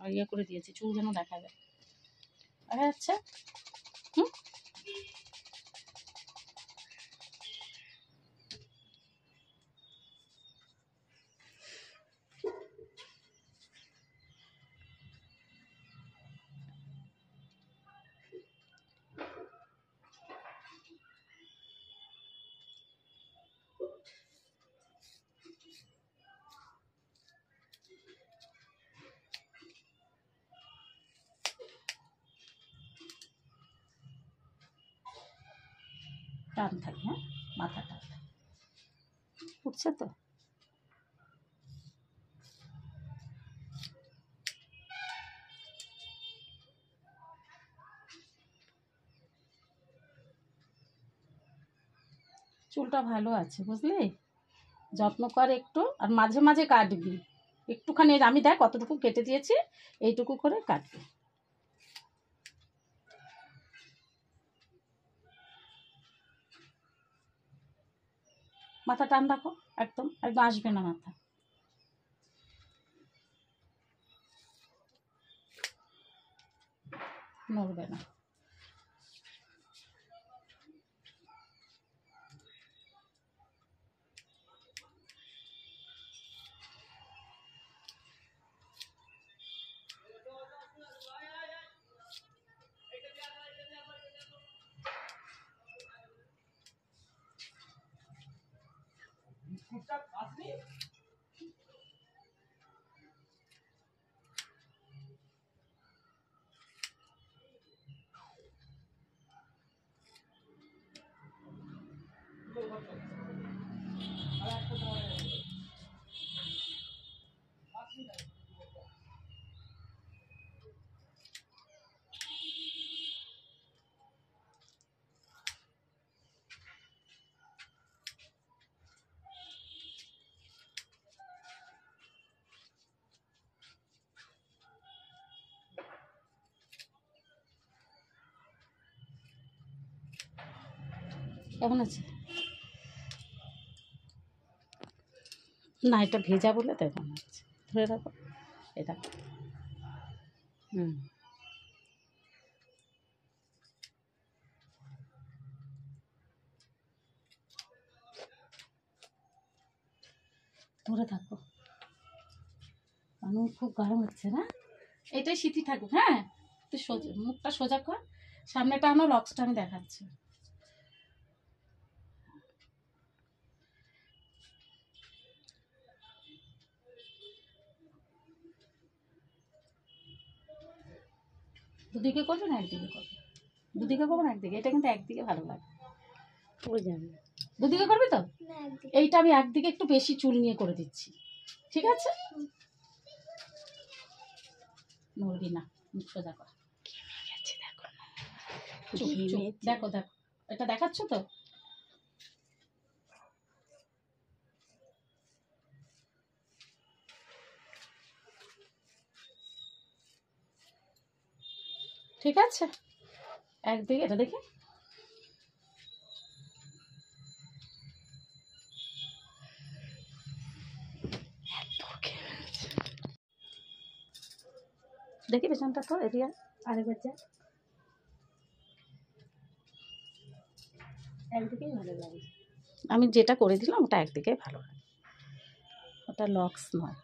আর ইয়ে করে দিয়েছি, চুল যেন দেখা যায়। দেখা যাচ্ছে? হুম, টান থাকে, হ্যাঁ, মাথাটা উঠছে তো। চুলটা ভালো আছে বুঝলি, যত্ন কর একটু, আর মাঝে মাঝে কাটবি একটুখানি। আমি দেখ কতটুকু কেটে দিয়েছি, এইটুকু করে কাটবি। মাথা টান রাখো, একদম একদম আসবে না মাথা, নড়বে না। কেমন আছে? না, এটা ভেজা বলে তাই মনে হচ্ছে। ধরে রাখো এটা। হুম, ধরে থাকো, আমার খুব গরম হচ্ছে না। এটাই সিথি থাকুক, হ্যাঁ। তুই সোজা মুখটা সোজা কর, সামনেটা আনো, লক্সটা আমি দেখাচ্ছি। দুদিকে করবে না একদিকে করবে? দুদিকে করবো না একদিকে? এটা কিন্তু একদিকে ভালো লাগে। ওই জানি দুদিকে করবি তো? এইটা আমি একদিকে একটু বেশি চুল নিয়ে করে দিচ্ছি, ঠিক আছে? নড়বি না, মুখ সোজা কর। দেখো দেখো, এটা দেখাচ্ছ তো? ঠিক আছে, একদিকে এটা দেখি। দেখি পেছনটা তো এরিয়া আরেকবার যা, একদিকেই ভালো লাগে। আমি যেটা করে দিলাম ওটা একদিকে ভালো লাগে, ওটা লক্স নয়।